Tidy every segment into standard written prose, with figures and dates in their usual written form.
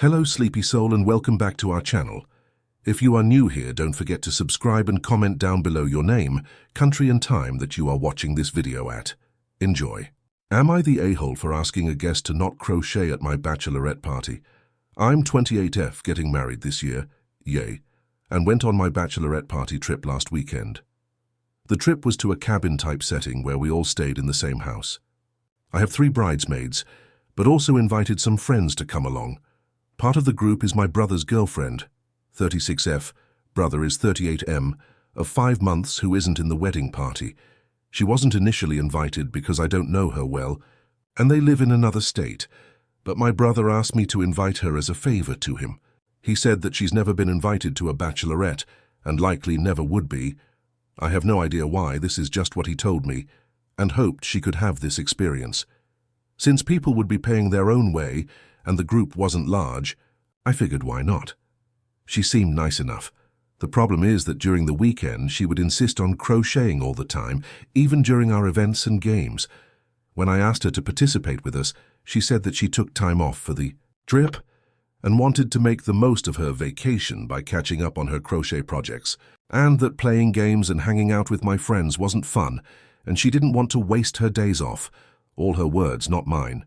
Hello sleepy soul and welcome back to our channel. If you are new here, don't forget to subscribe and comment down below your name, country and time that you are watching this video at. Enjoy. Am I the a-hole for asking a guest to not crochet at my bachelorette party? I'm 28F, getting married this year, yay, and went on my bachelorette party trip last weekend. The trip was to a cabin-type setting where we all stayed in the same house. I have 3 bridesmaids, but also invited some friends to come along. Part of the group is my brother's girlfriend, 36F, brother is 38M, of 5 months who isn't in the wedding party. She wasn't initially invited because I don't know her well, and they live in another state, but my brother asked me to invite her as a favor to him. He said that she's never been invited to a bachelorette, and likely never would be. I have no idea why, this is just what he told me, and hoped she could have this experience. Since people would be paying their own way, and the group wasn't large, I figured why not. She seemed nice enough. The problem is that during the weekend she would insist on crocheting all the time, even during our events and games. When I asked her to participate with us, she said that she took time off for the trip and wanted to make the most of her vacation by catching up on her crochet projects, and that playing games and hanging out with my friends wasn't fun, and she didn't want to waste her days off. All her words, not mine.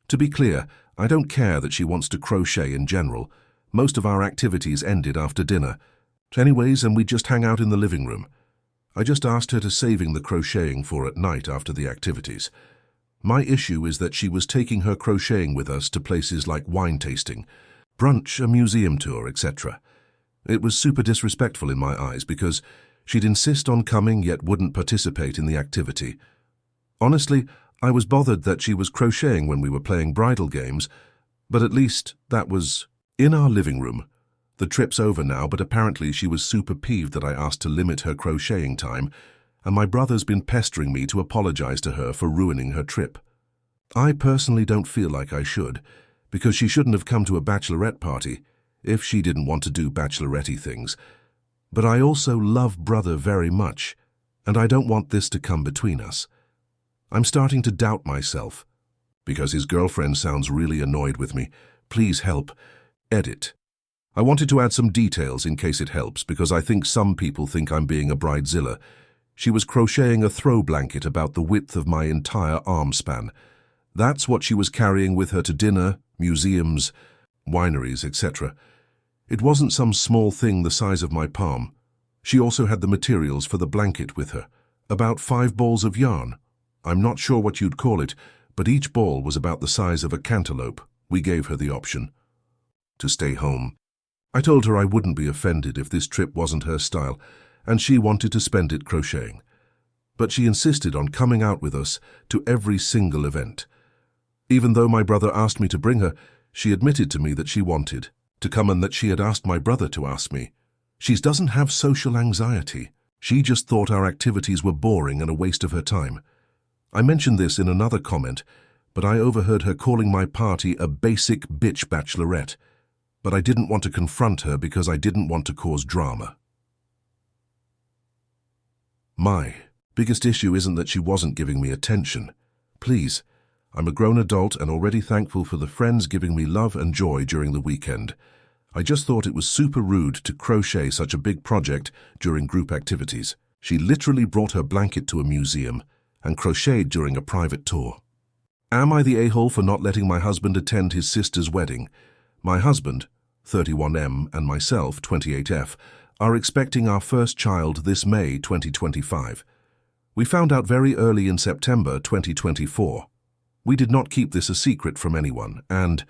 To be clear, I don't care that she wants to crochet in general. Most of our activities ended after dinner. Anyways, and we just hang out in the living room. I just asked her to saving the crocheting for at night after the activities. My issue is that she was taking her crocheting with us to places like wine tasting, brunch, a museum tour, etc. It was super disrespectful in my eyes because she'd insist on coming yet wouldn't participate in the activity. Honestly, I was bothered that she was crocheting when we were playing bridal games, but at least that was in our living room. The trip's over now, but apparently she was super peeved that I asked to limit her crocheting time, and my brother's been pestering me to apologize to her for ruining her trip. I personally don't feel like I should, because she shouldn't have come to a bachelorette party if she didn't want to do bachelorette-y things. But I also love brother very much, and I don't want this to come between us. I'm starting to doubt myself, because his girlfriend sounds really annoyed with me. Please help. Edit. I wanted to add some details in case it helps, because I think some people think I'm being a bridezilla. She was crocheting a throw blanket about the width of my entire arm span. That's what she was carrying with her to dinner, museums, wineries, etc. It wasn't some small thing the size of my palm. She also had the materials for the blanket with her, about 5 balls of yarn. I'm not sure what you'd call it, but each ball was about the size of a cantaloupe. We gave her the option to stay home. I told her I wouldn't be offended if this trip wasn't her style, and she wanted to spend it crocheting. But she insisted on coming out with us to every single event. Even though my brother asked me to bring her, she admitted to me that she wanted to come and that she had asked my brother to ask me. She doesn't have social anxiety. She just thought our activities were boring and a waste of her time. I mentioned this in another comment, but I overheard her calling my party a basic bitch bachelorette. But I didn't want to confront her because I didn't want to cause drama. My biggest issue isn't that she wasn't giving me attention. Please, I'm a grown adult and already thankful for the friends giving me love and joy during the weekend. I just thought it was super rude to crochet such a big project during group activities. She literally brought her blanket to a museum and crocheted during a private tour. Am I the a-hole for not letting my husband attend his sister's wedding? My husband, 31M, and myself, 28F, are expecting our first child this May 2025. We found out very early in September 2024. We did not keep this a secret from anyone and,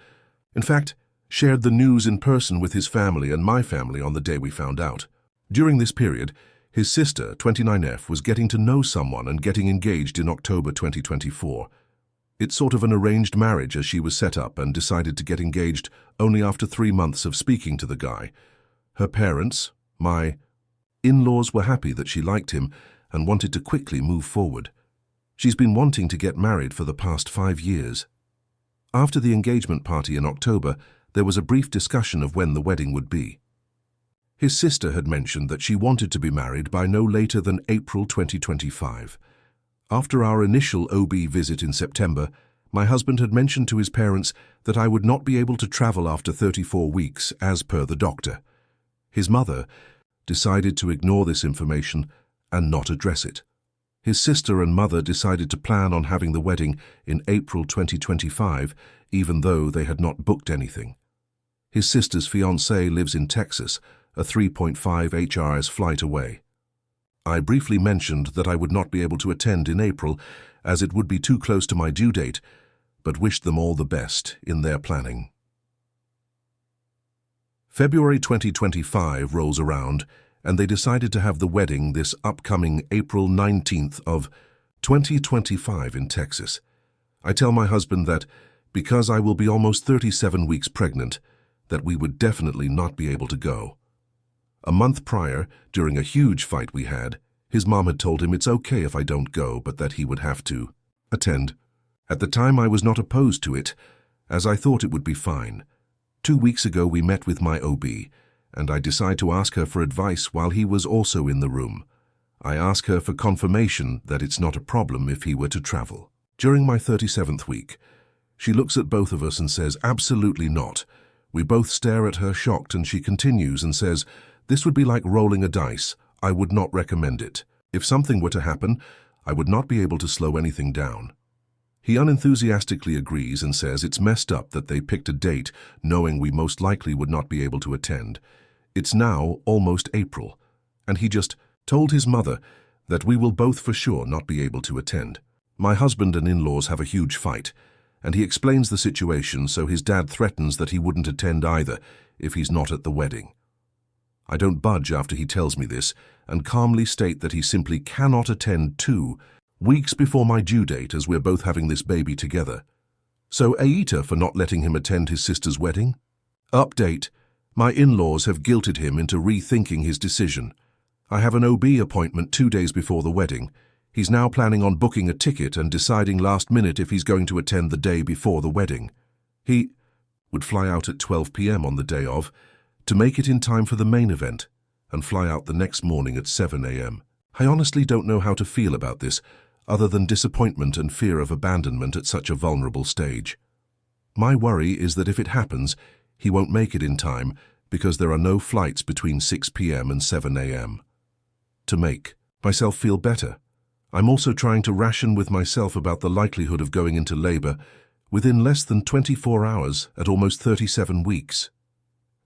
in fact, shared the news in person with his family and my family on the day we found out. During this period, his sister, 29F, was getting to know someone and getting engaged in October 2024. It's sort of an arranged marriage as she was set up and decided to get engaged only after 3 months of speaking to the guy. Her parents, my in-laws, were happy that she liked him and wanted to quickly move forward. She's been wanting to get married for the past 5 years. After the engagement party in October, there was a brief discussion of when the wedding would be. His sister had mentioned that she wanted to be married by no later than April 2025. After our initial OB visit in September, My husband had mentioned to his parents that I would not be able to travel after 34 weeks, as per the doctor. His mother decided to ignore this information and not address it. His sister and mother decided to plan on having the wedding in April 2025, even though they had not booked anything. His sister's fiancé lives in Texas, a 3.5 HRS flight away. I briefly mentioned that I would not be able to attend in April, as it would be too close to my due date, but wished them all the best in their planning. February 2025 rolls around, and they decided to have the wedding this upcoming April 19th of 2025 in Texas. I tell my husband that, because I will be almost 37 weeks pregnant, that we would definitely not be able to go. A month prior, during a huge fight we had, his mom had told him it's okay if I don't go, but that he would have to attend. At the time I was not opposed to it, as I thought it would be fine. 2 weeks ago we met with my OB, and I decide to ask her for advice while he was also in the room. I ask her for confirmation that it's not a problem if he were to travel. During my 37th week, she looks at both of us and says, absolutely not. We both stare at her shocked, and she continues and says, this would be like rolling a dice. I would not recommend it. If something were to happen, I would not be able to slow anything down. He unenthusiastically agrees and says it's messed up that they picked a date knowing we most likely would not be able to attend. It's now almost April, and he just told his mother that we will both for sure not be able to attend. My husband and in-laws have a huge fight, and he explains the situation, so his dad threatens that he wouldn't attend either if he's not at the wedding. I don't budge after he tells me this, and calmly state that he simply cannot attend 2 weeks before my due date, as we're both having this baby together. So aita for not letting him attend his sister's wedding? Update. My in-laws have guilted him into rethinking his decision. I have an OB appointment 2 days before the wedding. He's now planning on booking a ticket and deciding last minute if he's going to attend the day before the wedding. He would fly out at 12 p.m. on the day of, to make it in time for the main event, and fly out the next morning at 7 a.m. I honestly don't know how to feel about this, other than disappointment and fear of abandonment at such a vulnerable stage. My worry is that if it happens, he won't make it in time because there are no flights between 6 p.m. and 7 a.m. To make myself feel better, I'm also trying to ration with myself about the likelihood of going into labor within less than 24 hours at almost 37 weeks.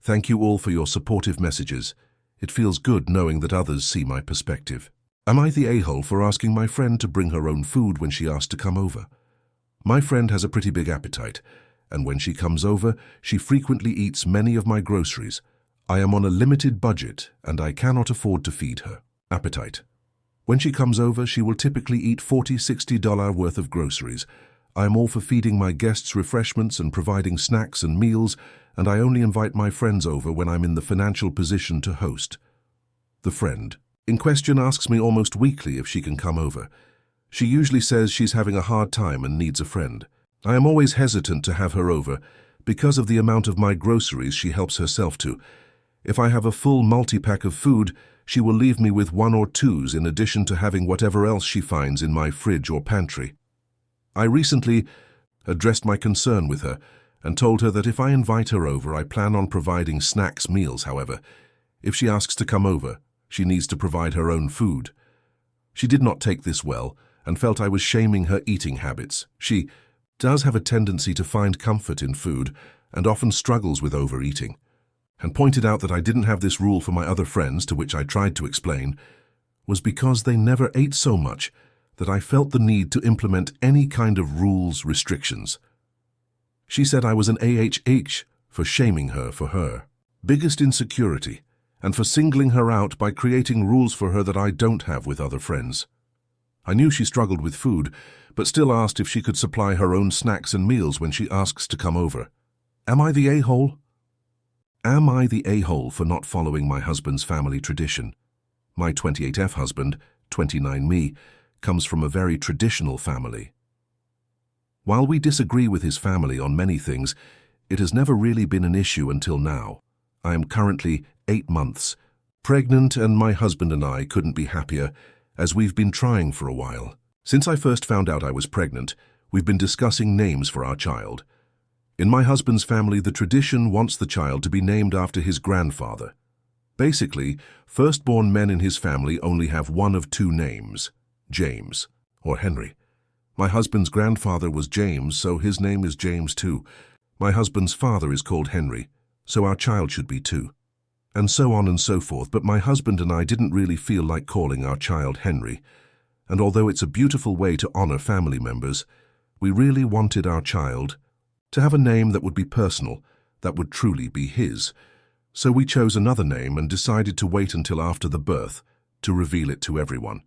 Thank you all for your supportive messages. It feels good knowing that others see my perspective. Am I the a-hole for asking my friend to bring her own food when she asked to come over? My friend has a pretty big appetite, and when she comes over, she frequently eats many of my groceries. I am on a limited budget, and I cannot afford to feed her. Appetite. When she comes over, she will typically eat $40–60 worth of groceries. I am all for feeding my guests refreshments and providing snacks and meals, and I only invite my friends over when I'm in the financial position to host. The friend in question asks me almost weekly if she can come over. She usually says she's having a hard time and needs a friend. I am always hesitant to have her over because of the amount of my groceries she helps herself to. If I have a full multi-pack of food, she will leave me with 1 or 2s in addition to having whatever else she finds in my fridge or pantry. I recently addressed my concern with her and told her that if I invite her over, I plan on providing snacks meals. However, if she asks to come over, she needs to provide her own food. She did not take this well and felt I was shaming her eating habits. She does have a tendency to find comfort in food and often struggles with overeating, and pointed out that I didn't have this rule for my other friends, to which I tried to explain, was because they never ate so much that I felt the need to implement any kind of rules, restrictions. She said I was an AHH for shaming her for her biggest insecurity and for singling her out by creating rules for her that I don't have with other friends. I knew she struggled with food, but still asked if she could supply her own snacks and meals when she asks to come over. Am I the a-hole? Am I the a-hole for not following my husband's family tradition? My 28F husband, 29 me, comes from a very traditional family. While we disagree with his family on many things, it has never really been an issue until now. I am currently 8 months pregnant, and my husband and I couldn't be happier, as we've been trying for a while. Since I first found out I was pregnant, we've been discussing names for our child. In my husband's family, the tradition wants the child to be named after his grandfather. Basically, firstborn men in his family only have one of two names, James or Henry. My husband's grandfather was James, so his name is James too. My husband's father is called Henry, so our child should be too. And so on and so forth, but my husband and I didn't really feel like calling our child Henry. And although it's a beautiful way to honor family members, we really wanted our child to have a name that would be personal, that would truly be his. So we chose another name and decided to wait until after the birth to reveal it to everyone.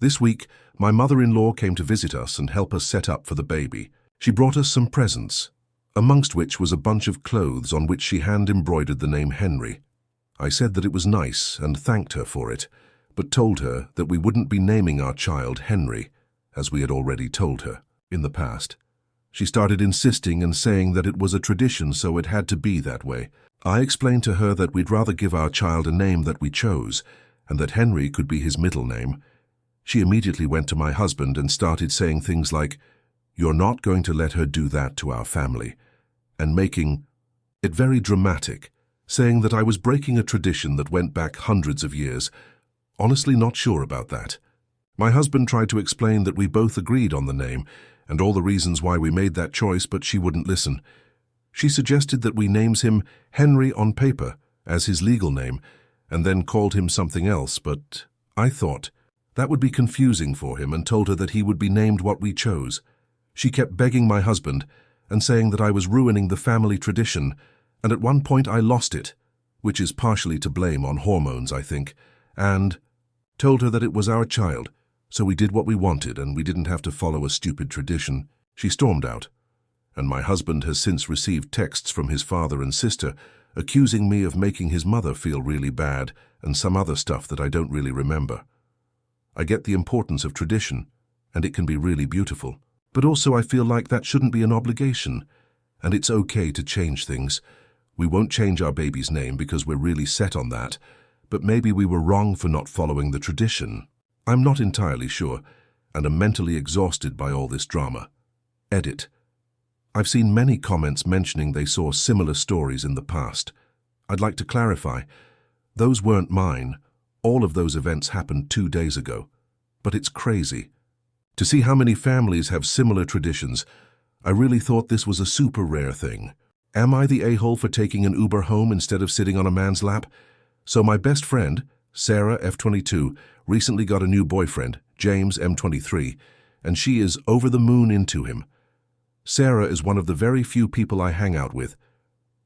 This week, my mother-in-law came to visit us and help us set up for the baby. She brought us some presents, amongst which was a bunch of clothes on which she hand-embroidered the name Henry. I said that it was nice and thanked her for it, but told her that we wouldn't be naming our child Henry, as we had already told her in the past. She started insisting and saying that it was a tradition, so it had to be that way. I explained to her that we'd rather give our child a name that we chose, and that Henry could be his middle name. She immediately went to my husband and started saying things like, "You're not going to let her do that to our family," and making it very dramatic, saying that I was breaking a tradition that went back hundreds of years. Honestly, not sure about that. My husband tried to explain that we both agreed on the name and all the reasons why we made that choice, but she wouldn't listen. She suggested that we names him Henry on paper as his legal name and then called him something else, but I thought that would be confusing for him and told her that he would be named what we chose. She kept begging my husband and saying that I was ruining the family tradition, and at one point I lost it, which is partially to blame on hormones, I think, and told her that it was our child, so we did what we wanted and we didn't have to follow a stupid tradition. She stormed out, and my husband has since received texts from his father and sister accusing me of making his mother feel really bad and some other stuff that I don't really remember. I get the importance of tradition, and it can be really beautiful, but also I feel like that shouldn't be an obligation, and it's okay to change things. We won't change our baby's name because we're really set on that, but maybe we were wrong for not following the tradition. I'm not entirely sure, and am mentally exhausted by all this drama. Edit. I've seen many comments mentioning they saw similar stories in the past. I'd like to clarify, those weren't mine. All of those events happened 2 days ago. But it's crazy. To see how many families have similar traditions, I really thought this was a super rare thing. Am I the a-hole for taking an Uber home instead of sitting on a man's lap? So my best friend, Sarah, F22, recently got a new boyfriend, James, M23, and she is over the moon into him. Sarah is one of the very few people I hang out with.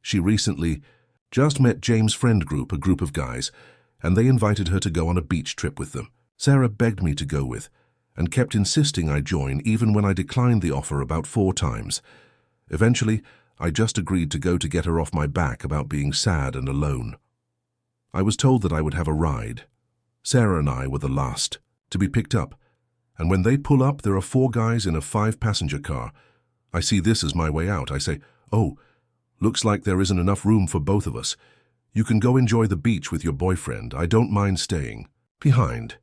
She recently just met James' friend group, a group of guys, and they invited her to go on a beach trip with them. Sarah begged me to go with, and kept insisting I join even when I declined the offer about 4 times. Eventually, I just agreed to go to get her off my back about being sad and alone. I was told that I would have a ride. Sarah and I were the last to be picked up, and when they pull up, there are 4 guys in a 5-passenger car. I see this as my way out. I say, "Oh, looks like there isn't enough room for both of us. You can go enjoy the beach with your boyfriend. I don't mind staying behind."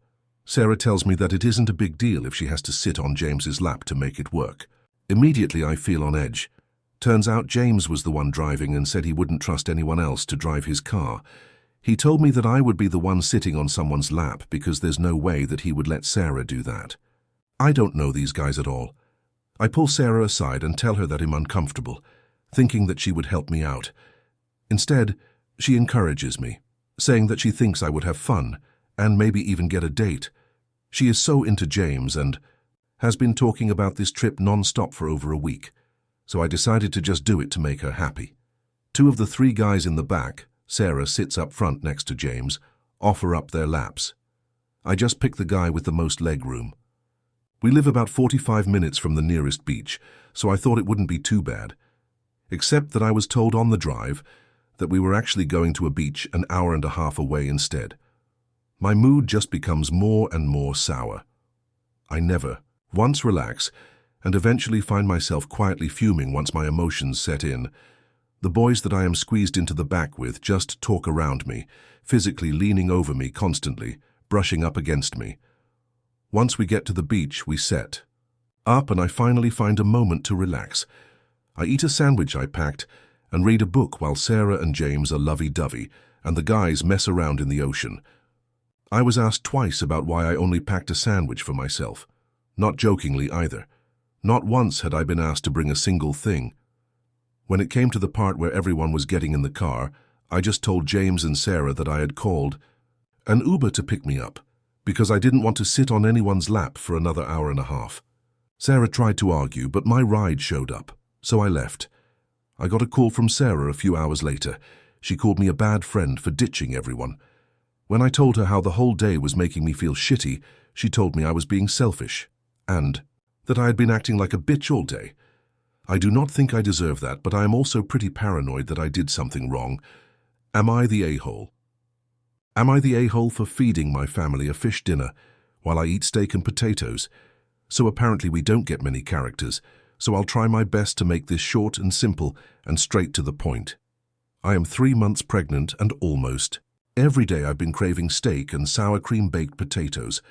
Sarah tells me that it isn't a big deal if she has to sit on James's lap to make it work. Immediately I feel on edge. Turns out James was the one driving and said he wouldn't trust anyone else to drive his car. He told me that I would be the one sitting on someone's lap because there's no way that he would let Sarah do that. I don't know these guys at all. I pull Sarah aside and tell her that I'm uncomfortable, thinking that she would help me out. Instead, she encourages me, saying that she thinks I would have fun and maybe even get a date. She is so into James and has been talking about this trip non-stop for over a week, so I decided to just do it to make her happy. 2 of the 3 guys in the back, Sarah sits up front next to James, offer up their laps. I just pick the guy with the most leg room. We live about 45 minutes from the nearest beach, so I thought it wouldn't be too bad. Except that I was told on the drive that we were actually going to a beach an hour and a half away instead. My mood just becomes more and more sour. I never once relax and eventually find myself quietly fuming once my emotions set in. The boys that I am squeezed into the back with just talk around me, physically leaning over me constantly, brushing up against me. Once we get to the beach, we set. Up and I finally find a moment to relax. I eat a sandwich I packed and read a book while Sarah and James are lovey-dovey and the guys mess around in the ocean. I was asked twice about why I only packed a sandwich for myself. Not jokingly either. Not once had I been asked to bring a single thing. When it came to the part where everyone was getting in the car, I just told James and Sarah that I had called an Uber to pick me up because I didn't want to sit on anyone's lap for another hour and a half. Sarah tried to argue, but my ride showed up, so I left. I got a call from Sarah a few hours later. She called me a bad friend for ditching everyone. When I told her how the whole day was making me feel shitty, she told me I was being selfish and that I had been acting like a bitch all day. I do not think I deserve that, but I am also pretty paranoid that I did something wrong. Am I the a-hole? Am I the a-hole for feeding my family a fish dinner while I eat steak and potatoes? So apparently we don't get many characters, so I'll try my best to make this short and simple and straight to the point. I am 3 months pregnant and almost. Every day I've been craving steak and sour cream baked potatoes.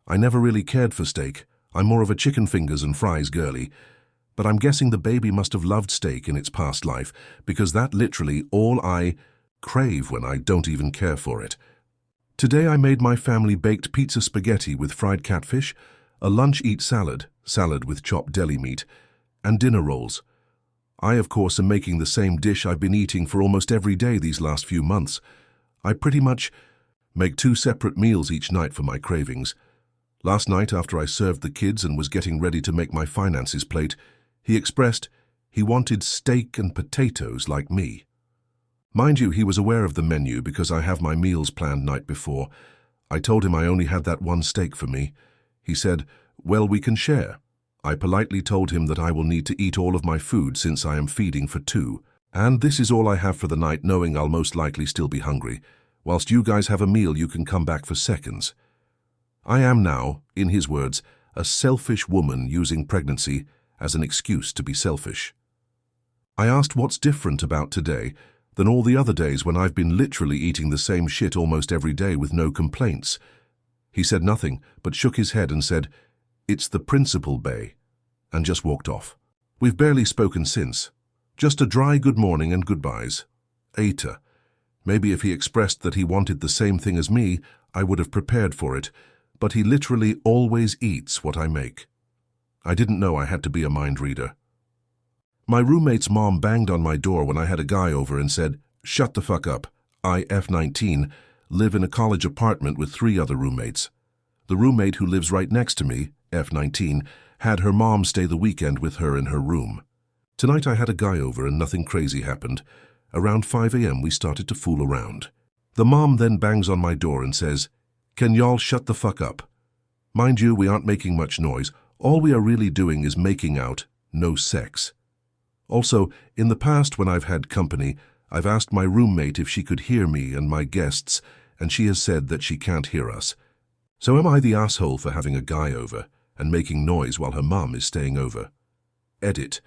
I never really cared for steak. I'm more of a chicken fingers and fries girly. But I'm guessing the baby must have loved steak in its past life, because that's literally all I crave when I don't even care for it. Today I made my family baked pizza spaghetti with fried catfish, a lunch-eat salad with chopped deli meat, and dinner rolls. I, of course, am making the same dish I've been eating for almost every day these last few months. I pretty much make 2 separate meals each night for my cravings. Last night, after I served the kids and was getting ready to make my finances plate, he expressed he wanted steak and potatoes like me. Mind you, he was aware of the menu because I have my meals planned night before. I told him I only had that one steak for me. He said, "Well, we can share." I politely told him that I will need to eat all of my food since I am feeding for 2. And this is all I have for the night, knowing I'll most likely still be hungry. Whilst you guys have a meal, you can come back for seconds. I am now, in his words, a selfish woman using pregnancy as an excuse to be selfish. I asked what's different about today than all the other days when I've been literally eating the same shit almost every day with no complaints. He said nothing, but shook his head and said, "It's the principal, bae," and just walked off. We've barely spoken since. Just a dry good morning and goodbyes. Aita. Maybe if he expressed that he wanted the same thing as me, I would have prepared for it, but he literally always eats what I make. I didn't know I had to be a mind reader. My roommate's mom banged on my door when I had a guy over and said, "Shut the fuck up. I, F19, live in a college apartment with 3 other roommates. The roommate who lives right next to me, F19, had her mom stay the weekend with her in her room. Tonight I had a guy over and nothing crazy happened. Around 5 a.m. we started to fool around. The mom then bangs on my door and says, 'Can y'all shut the fuck up?' Mind you, we aren't making much noise. All we are really doing is making out, no sex. Also, in the past when I've had company, I've asked my roommate if she could hear me and my guests, and she has said that she can't hear us. So am I the asshole for having a guy over and making noise while her mum is staying over? Edit.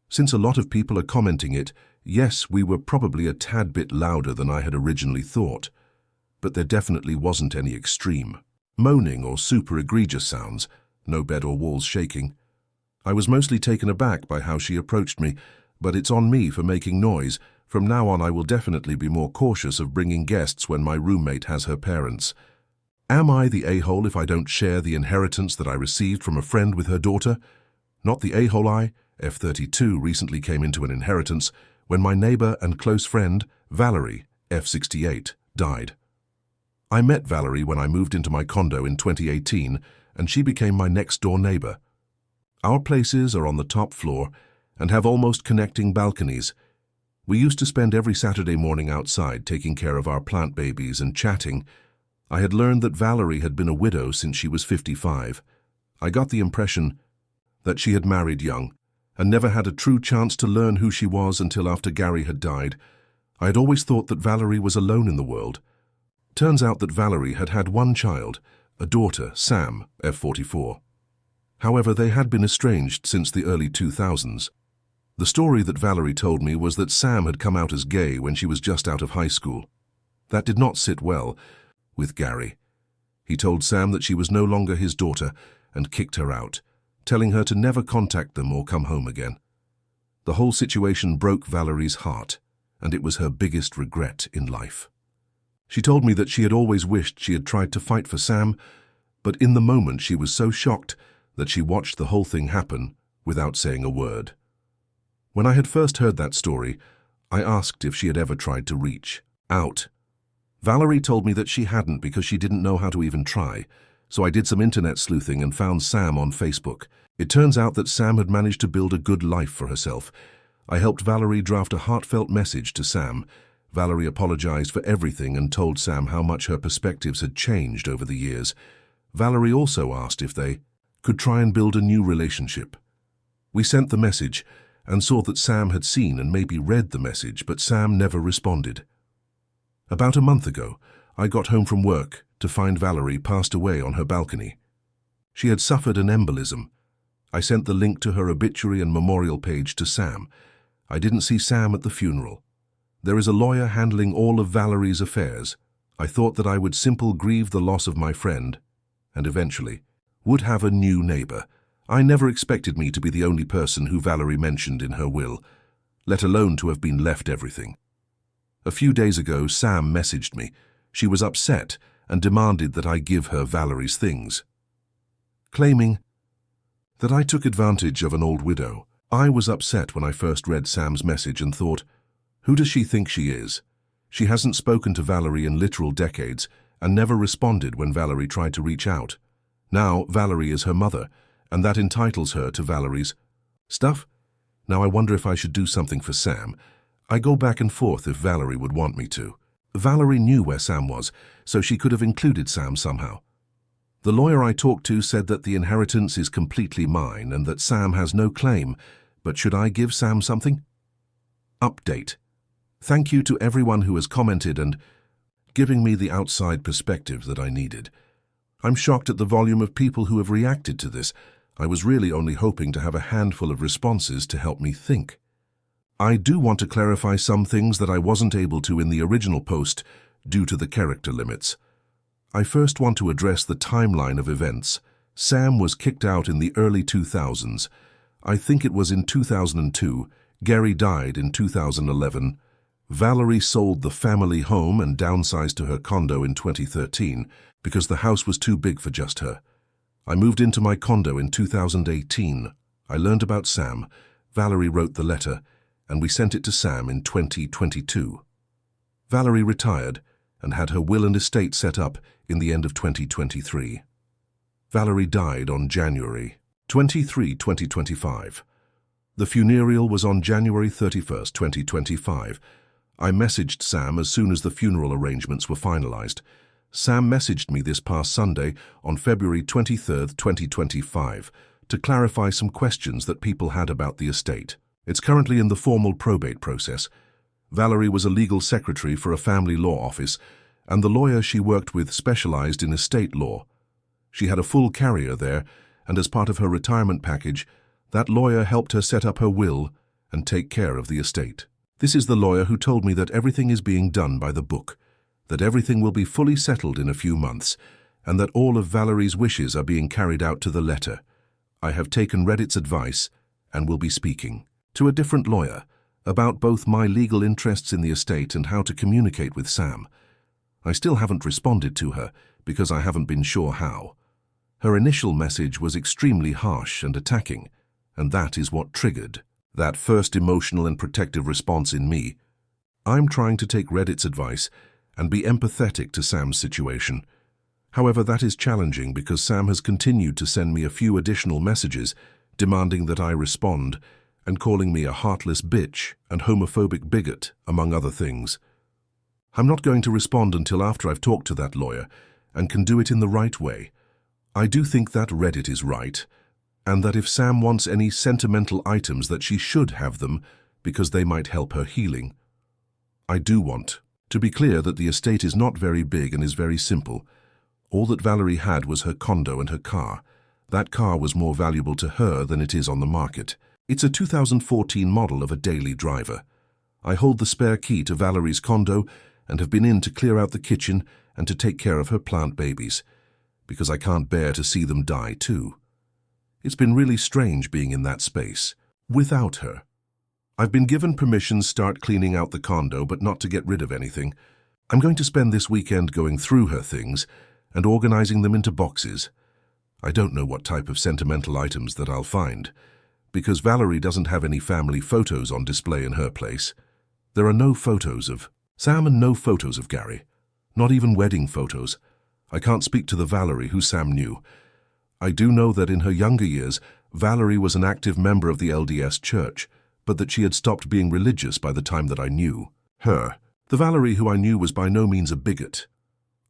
Since a lot of people are commenting it, yes, we were probably a tad bit louder than I had originally thought. But there definitely wasn't any extreme moaning or super egregious sounds, no bed or walls shaking. I was mostly taken aback by how she approached me, but it's on me for making noise. From now on I will definitely be more cautious of bringing guests when my roommate has her parents. Am I the a-hole if I don't share the inheritance that I received from a friend with her daughter? Not the a-hole I, F32, recently came into an inheritance when my neighbor and close friend, Valerie, F68, died. I met Valerie when I moved into my condo in 2018, and she became my next-door neighbor. Our places are on the top floor and have almost connecting balconies. We used to spend every Saturday morning outside taking care of our plant babies and chatting. I had learned that Valerie had been a widow since she was 55. I got the impression that she had married young and never had a true chance to learn who she was until after Gary had died. I had always thought that Valerie was alone in the world. Turns out that Valerie had had one child, a daughter, Sam, F44. However, they had been estranged since the early 2000s. The story that Valerie told me was that Sam had come out as gay when she was just out of high school. That did not sit well with Gary. He told Sam that she was no longer his daughter and kicked her out. telling her to never contact them or come home again. The whole situation broke Valerie's heart, and it was her biggest regret in life. She told me that she had always wished she had tried to fight for Sam, but in the moment she was so shocked that she watched the whole thing happen without saying a word. When I had first heard that story, I asked if she had ever tried to reach out. Valerie told me that she hadn't because she didn't know how to even try, so I did some internet sleuthing and found Sam on Facebook. It turns out that Sam had managed to build a good life for herself. I helped Valerie draft a heartfelt message to Sam. Valerie apologized for everything and told Sam how much her perspectives had changed over the years. Valerie also asked if they could try and build a new relationship. We sent the message and saw that Sam had seen and maybe read the message, but Sam never responded. About a month ago, I got home from work to find Valerie passed away on her balcony. She had suffered an embolism. I sent the link to her obituary and memorial page to Sam. I didn't see Sam at the funeral. There is a lawyer handling all of Valerie's affairs. I thought that I would simply grieve the loss of my friend, and eventually would have a new neighbor. I never expected me to be the only person who Valerie mentioned in her will, let alone to have been left everything. A few days ago, Sam messaged me. She was upset and demanded that I give her Valerie's things, claiming that I took advantage of an old widow. I was upset when I first read Sam's message and thought, who does she think she is? She hasn't spoken to Valerie in literal decades and never responded when Valerie tried to reach out. Now Valerie is her mother, and that entitles her to Valerie's stuff. Now I wonder if I should do something for Sam. I go back and forth if Valerie would want me to. Valerie knew where Sam was, so she could have included Sam somehow. The lawyer I talked to said that the inheritance is completely mine and that Sam has no claim, but should I give Sam something? Update. Thank you to everyone who has commented and giving me the outside perspective that I needed. I'm shocked at the volume of people who have reacted to this. I was really only hoping to have a handful of responses to help me think. I do want to clarify some things that I wasn't able to in the original post due to the character limits. I first want to address the timeline of events. Sam was kicked out in the early 2000s. I think it was in 2002. Gary died in 2011. Valerie sold the family home and downsized to her condo in 2013 because the house was too big for just her. I moved into my condo in 2018. I learned about Sam. Valerie wrote the letter, and we sent it to Sam in 2022. Valerie retired and had her will and estate set up in the end of 2023. Valerie died on January 23, 2025. The funeral was on January 31, 2025. I messaged Sam as soon as the funeral arrangements were finalized. Sam messaged me this past Sunday on February 23, 2025, to clarify some questions that people had about the estate. It's currently in the formal probate process. Valerie was a legal secretary for a family law office, and the lawyer she worked with specialized in estate law. She had a full career there, and as part of her retirement package, that lawyer helped her set up her will and take care of the estate. This is the lawyer who told me that everything is being done by the book, that everything will be fully settled in a few months, and that all of Valerie's wishes are being carried out to the letter. I have taken Reddit's advice and will be speaking to a different lawyer about both my legal interests in the estate and how to communicate with Sam. I still haven't responded to her because I haven't been sure how. Her initial message was extremely harsh and attacking, and that is what triggered that first emotional and protective response in me. I'm trying to take Reddit's advice and be empathetic to Sam's situation. However, that is challenging because Sam has continued to send me a few additional messages demanding that I respond and calling me a heartless bitch and homophobic bigot, among other things. I'm not going to respond until after I've talked to that lawyer and can do it in the right way. I do think that Reddit is right, and that if Sam wants any sentimental items that she should have them because they might help her healing. I do want to be clear that the estate is not very big and is very simple. All that Valerie had was her condo and her car. That car was more valuable to her than it is on the market. It's a 2014 model of a daily driver. I hold the spare key to Valerie's condo and have been in to clear out the kitchen and to take care of her plant babies, because I can't bear to see them die too. It's been really strange being in that space, without her. I've been given permission to start cleaning out the condo, but not to get rid of anything. I'm going to spend this weekend going through her things and organizing them into boxes. I don't know what type of sentimental items that I'll find, because Valerie doesn't have any family photos on display in her place. There are no photos of Sam and no photos of Gary, not even wedding photos. I can't speak to the Valerie who Sam knew. I do know that in her younger years, Valerie was an active member of the LDS church, but that she had stopped being religious by the time that I knew her. The Valerie who I knew was by no means a bigot.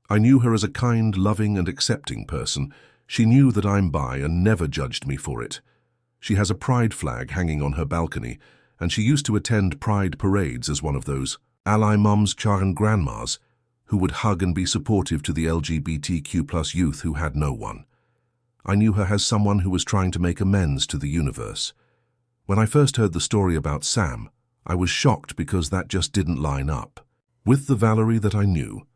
I knew her as a kind, loving, and accepting person. She knew that I'm bi and never judged me for it. She has a pride flag hanging on her balcony, and she used to attend pride parades as one of those ally mums, and grandmas who would hug and be supportive to the LGBTQ+ youth who had no one. I knew her as someone who was trying to make amends to the universe. When I first heard the story about Sam, I was shocked because that just didn't line up with the Valerie that I knew.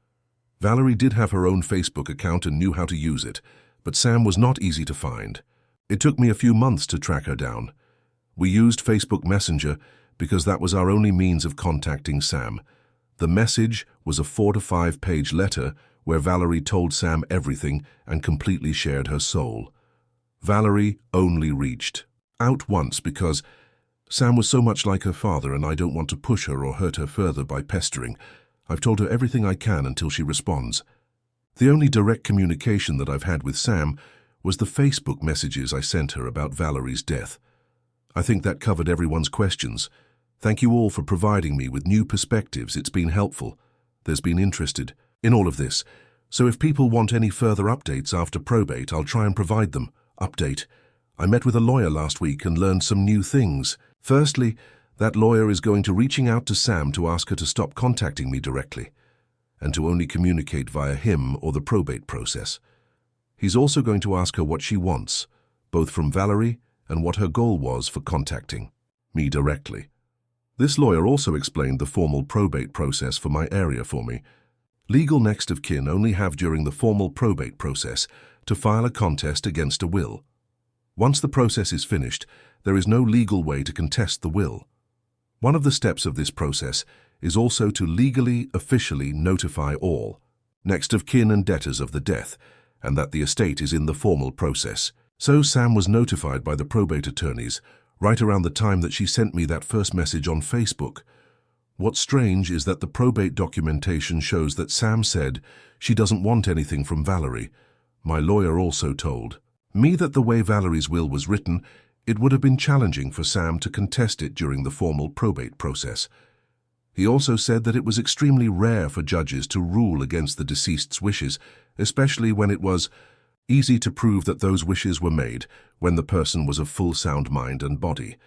Valerie did have her own Facebook account and knew how to use it, but Sam was not easy to find. It took me a few months to track her down. We used Facebook Messenger because that was our only means of contacting Sam. The message was a 4 to 5 page letter where Valerie told Sam everything and completely shared her soul. Valerie only reached out once because Sam was so much like her father, and I don't want to push her or hurt her further by pestering. I've told her everything I can until she responds. The only direct communication that I've had with Sam was the Facebook messages I sent her about Valerie's death. I think that covered everyone's questions. Thank you all for providing me with new perspectives. It's been helpful. There's been interested in all of this. So if people want any further updates after probate, I'll try and provide them. Update. I met with a lawyer last week and learned some new things. Firstly, that lawyer is going to reaching out to Sam to ask her to stop contacting me directly and to only communicate via him or the probate process. He's also going to ask her what she wants, both from Valerie and what her goal was for contacting me directly. This lawyer also explained the formal probate process for my area for me. Legal next of kin only have during the formal probate process to file a contest against a will. Once the process is finished, there is no legal way to contest the will. One of the steps of this process is also to legally, officially notify all next of kin and debtors of the death, and that the estate is in the formal process. So Sam was notified by the probate attorneys right around the time that she sent me that first message on Facebook. What's strange is that the probate documentation shows that Sam said she doesn't want anything from Valerie. My lawyer also told me that the way Valerie's will was written, it would have been challenging for Sam to contest it during the formal probate process. He also said that it was extremely rare for judges to rule against the deceased's wishes, especially when it was easy to prove that those wishes were made when the person was of full sound mind and body.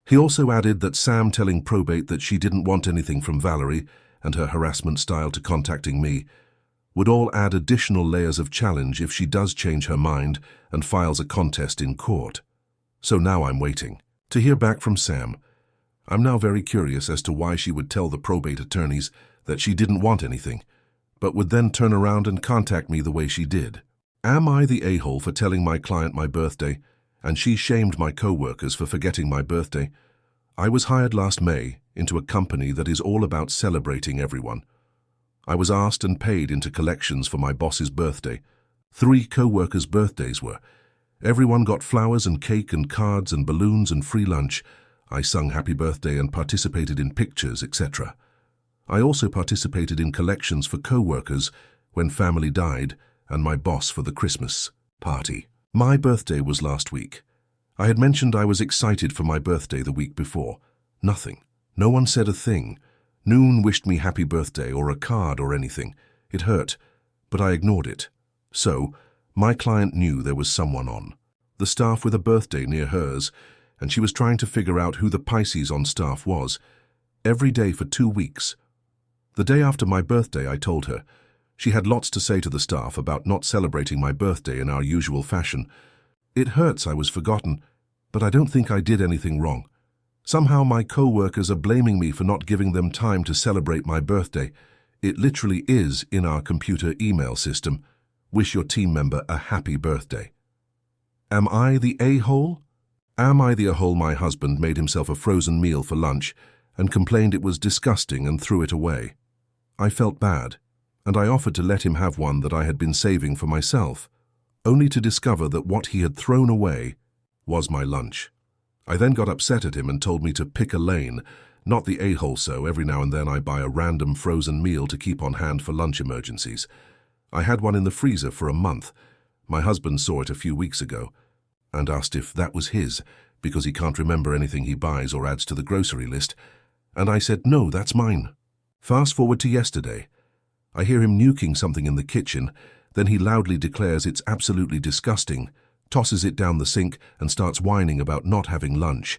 He also added that Sam telling probate that she didn't want anything from Valerie and her harassment style to contacting me would all add additional layers of challenge if she does change her mind and files a contest in court. So now I'm waiting to hear back from Sam. I'm now very curious as to why she would tell the probate attorneys that she didn't want anything, but would then turn around and contact me the way she did. Am I the a-hole for telling my client my birthday, and she shamed my co-workers for forgetting my birthday? I was hired last May into a company that is all about celebrating everyone. I was asked and paid into collections for my boss's birthday. 3 co-workers' birthdays were. Everyone got flowers and cake and cards and balloons and free lunch. I sung happy birthday and participated in pictures, etc. I also participated in collections for co-workers when family died and my boss for the Christmas party. My birthday was last week. I had mentioned I was excited for my birthday the week before. Nothing. No one said a thing. Noon wished me happy birthday or a card or anything. It hurt, but I ignored it. So, my client knew there was someone on the staff with a birthday near hers, and she was trying to figure out who the Pisces on staff was, every day for 2 weeks. The day after my birthday, I told her. She had lots to say to the staff about not celebrating my birthday in our usual fashion. It hurts I was forgotten, but I don't think I did anything wrong. Somehow my co-workers are blaming me for not giving them time to celebrate my birthday. It literally is in our computer email system. Wish your team member a happy birthday. Am I the a-hole? Am I the a-hole? My husband made himself a frozen meal for lunch and complained it was disgusting and threw it away. I felt bad, and I offered to let him have one that I had been saving for myself, only to discover that what he had thrown away was my lunch. I then got upset at him and told me to pick a lane, not the a-hole, so every now and then I buy a random frozen meal to keep on hand for lunch emergencies. I had one in the freezer for a month. My husband saw it a few weeks ago and asked if that was his, because he can't remember anything he buys or adds to the grocery list, and I said, no, that's mine. Fast forward to yesterday. I hear him nuking something in the kitchen, then he loudly declares it's absolutely disgusting, tosses it down the sink and starts whining about not having lunch.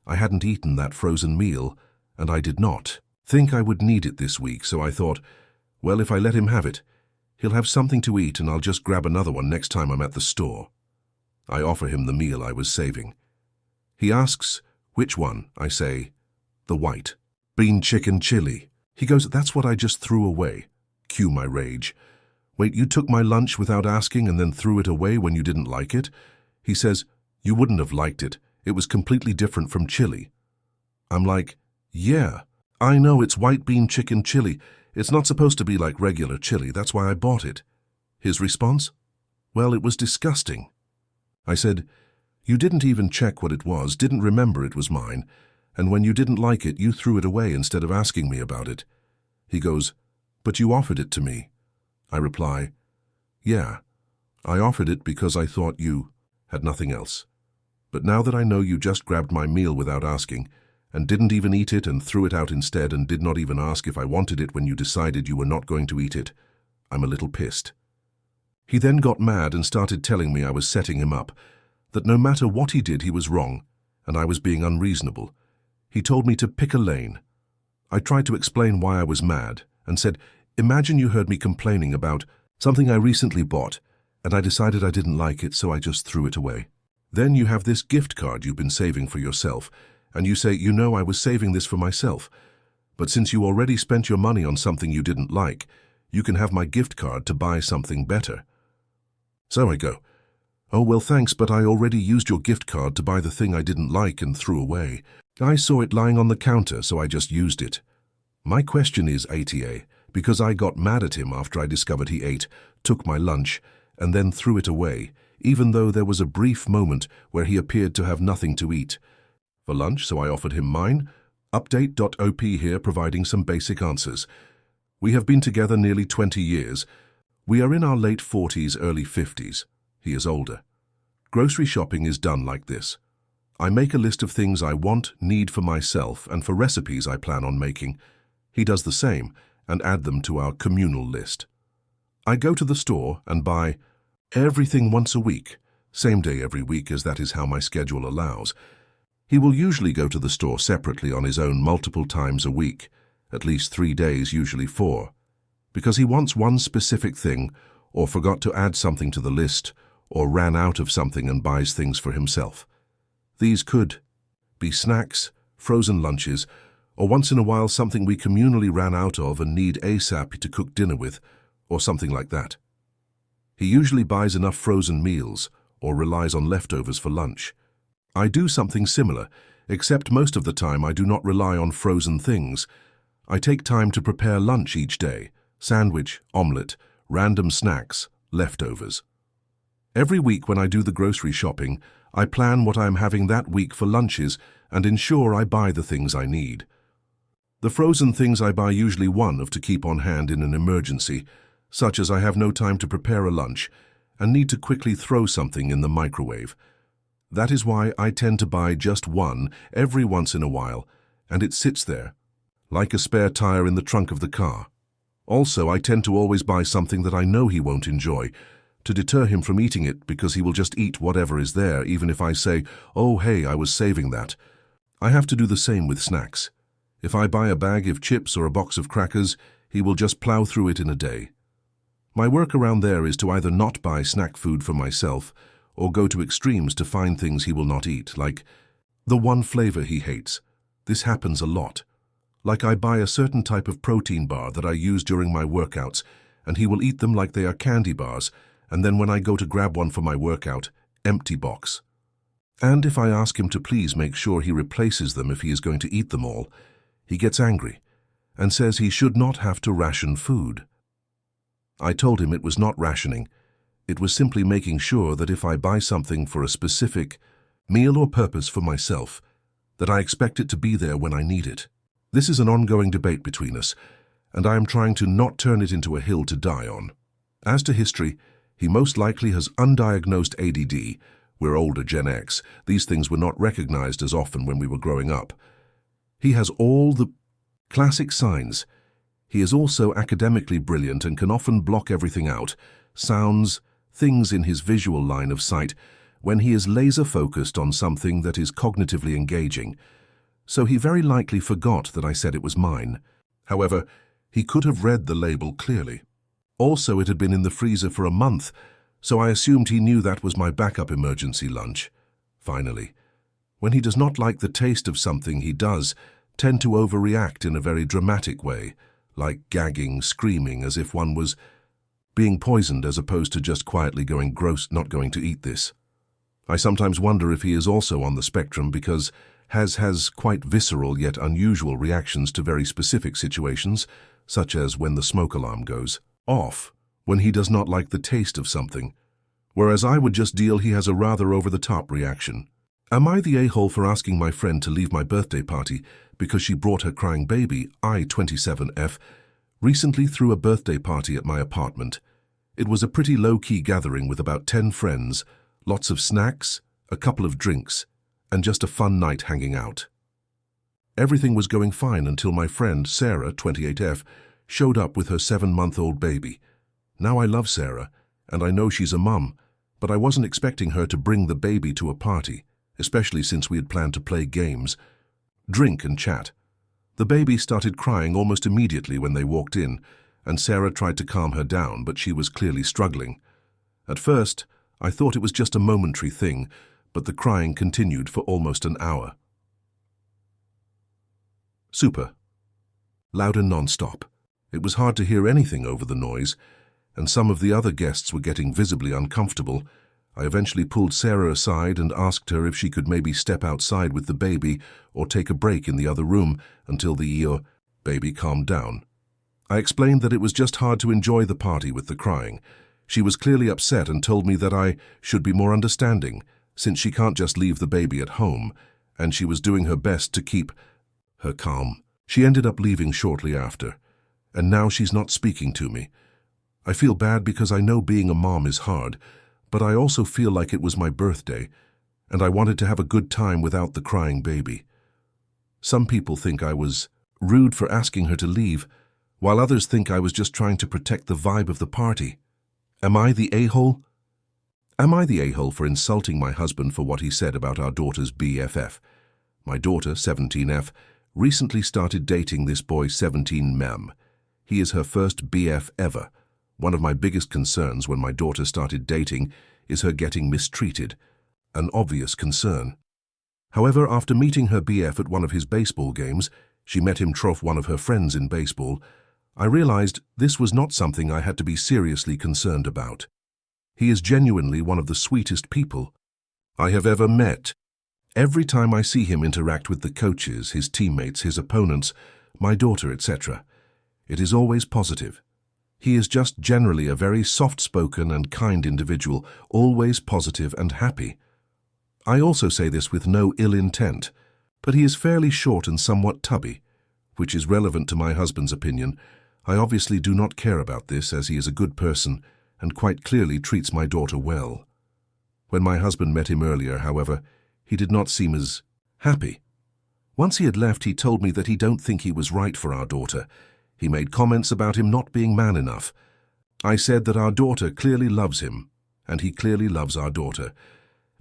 I hadn't eaten that frozen meal, and I did not think I would need it this week, so I thought, well, if I let him have it, he'll have something to eat and I'll just grab another one next time I'm at the store. I offer him the meal I was saving. He asks, which one? I say, the white. Bean chicken chili. He goes, that's what I just threw away. Cue my rage. Wait, you took my lunch without asking and then threw it away when you didn't like it? He says, you wouldn't have liked it. It was completely different from chili. I'm like, yeah, I know it's white bean chicken chili. It's not supposed to be like regular chili. That's why I bought it. His response? Well, it was disgusting. I said, you didn't even check what it was, didn't remember it was mine, and when you didn't like it, you threw it away instead of asking me about it. He goes, but you offered it to me. I reply, yeah, I offered it because I thought you had nothing else. But now that I know you just grabbed my meal without asking, and didn't even eat it and threw it out instead and did not even ask if I wanted it when you decided you were not going to eat it, I'm a little pissed. He then got mad and started telling me I was setting him up, that no matter what he did, he was wrong, and I was being unreasonable. He told me to pick a lane. I tried to explain why I was mad and said, imagine you heard me complaining about something I recently bought, and I decided I didn't like it, so I just threw it away. Then you have this gift card you've been saving for yourself, and you say, you know I was saving this for myself, but since you already spent your money on something you didn't like, you can have my gift card to buy something better. So I go, oh well thanks, but I already used your gift card to buy the thing I didn't like and threw away. I saw it lying on the counter, so I just used it. My question is, ATA, because I got mad at him after I discovered he ate, took my lunch, and then threw it away, even though there was a brief moment where he appeared to have nothing to eat. For lunch, so I offered him mine. Update.op here providing some basic answers. We have been together nearly 20 years. We are in our late 40s, early 50s. He is older. Grocery shopping is done like this. I make a list of things I want, need for myself, and for recipes I plan on making. He does the same and add them to our communal list. I go to the store and buy everything once a week, same day every week, as that is how my schedule allows. He will usually go to the store separately on his own multiple times a week, at least 3 days, usually 4, because he wants one specific thing, or forgot to add something to the list, or ran out of something and buys things for himself. These could be snacks, frozen lunches, or once in a while something we communally ran out of and need ASAP to cook dinner with, or something like that. He usually buys enough frozen meals, or relies on leftovers for lunch. I do something similar, except most of the time I do not rely on frozen things. I take time to prepare lunch each day, sandwich, omelette, random snacks, leftovers. Every week when I do the grocery shopping, I plan what I am having that week for lunches and ensure I buy the things I need. The frozen things I buy usually one of to keep on hand in an emergency, such as I have no time to prepare a lunch and need to quickly throw something in the microwave. That is why I tend to buy just one every once in a while, and it sits there, like a spare tire in the trunk of the car. Also, I tend to always buy something that I know he won't enjoy, to deter him from eating it, because he will just eat whatever is there, even if I say, oh hey, I was saving that. I have to do the same with snacks. If I buy a bag of chips or a box of crackers, he will just plow through it in a day. My workaround there is to either not buy snack food for myself, or go to extremes to find things he will not eat, like the one flavor he hates. This happens a lot. Like I buy a certain type of protein bar that I use during my workouts, and he will eat them like they are candy bars, and then when I go to grab one for my workout, empty box. And if I ask him to please make sure he replaces them if he is going to eat them all, he gets angry and says he should not have to ration food. I told him it was not rationing. It was simply making sure that if I buy something for a specific meal or purpose for myself, that I expect it to be there when I need it. This is an ongoing debate between us, and I am trying to not turn it into a hill to die on. As to history, he most likely has undiagnosed ADD. We're older Gen X. These things were not recognized as often when we were growing up. He has all the classic signs. He is also academically brilliant and can often block everything out, sounds, things in his visual line of sight, when he is laser-focused on something that is cognitively engaging. So he very likely forgot that I said it was mine. However, he could have read the label clearly. Also, it had been in the freezer for a month, so I assumed he knew that was my backup emergency lunch. Finally, when he does not like the taste of something, he does tend to overreact in a very dramatic way, like gagging, screaming, as if one was being poisoned as opposed to just quietly going gross, not going to eat this. I sometimes wonder if he is also on the spectrum because has quite visceral yet unusual reactions to very specific situations, such as when the smoke alarm goes off, when he does not like the taste of something, whereas I would just deal he has a rather over-the-top reaction. Am I the a-hole for asking my friend to leave my birthday party because she brought her crying baby, I-27F, recently threw a birthday party at my apartment? It was a pretty low-key gathering with about 10 friends, lots of snacks, a couple of drinks, and just a fun night hanging out. Everything was going fine until my friend, Sarah, 28F, showed up with her 7-month-old baby. Now I love Sarah, and I know she's a mum, but I wasn't expecting her to bring the baby to a party, especially since we had planned to play games, drink and chat. The baby started crying almost immediately when they walked in, and Sarah tried to calm her down, but she was clearly struggling. At first, I thought it was just a momentary thing, but the crying continued for almost an hour. Super. Loud and non-stop. It was hard to hear anything over the noise, and some of the other guests were getting visibly uncomfortable. I eventually pulled Sarah aside and asked her if she could maybe step outside with the baby or take a break in the other room until the baby calmed down. I explained that it was just hard to enjoy the party with the crying. She was clearly upset and told me that I should be more understanding, since she can't just leave the baby at home, and she was doing her best to keep her calm. She ended up leaving shortly after, and now she's not speaking to me. I feel bad because I know being a mom is hard, but I also feel like it was my birthday, and I wanted to have a good time without the crying baby. Some people think I was rude for asking her to leave, while others think I was just trying to protect the vibe of the party. Am I the a-hole? Am I the a-hole for insulting my husband for what he said about our daughter's BFF? My daughter, 17F, recently started dating this boy, 17M. He is her first BF ever. One of my biggest concerns when my daughter started dating is her getting mistreated, an obvious concern. However, after meeting her BF at one of his baseball games, she met him trough one of her friends in baseball, I realized this was not something I had to be seriously concerned about. He is genuinely one of the sweetest people I have ever met. Every time I see him interact with the coaches, his teammates, his opponents, my daughter, etc., it is always positive. He is just generally a very soft-spoken and kind individual, always positive and happy. I also say this with no ill intent, but he is fairly short and somewhat tubby, which is relevant to my husband's opinion. I obviously do not care about this, as he is a good person and quite clearly treats my daughter well. When my husband met him earlier, however, he did not seem as happy. Once he had left, he told me that he don't think he was right for our daughter. He made comments about him not being man enough. I said that our daughter clearly loves him, and he clearly loves our daughter,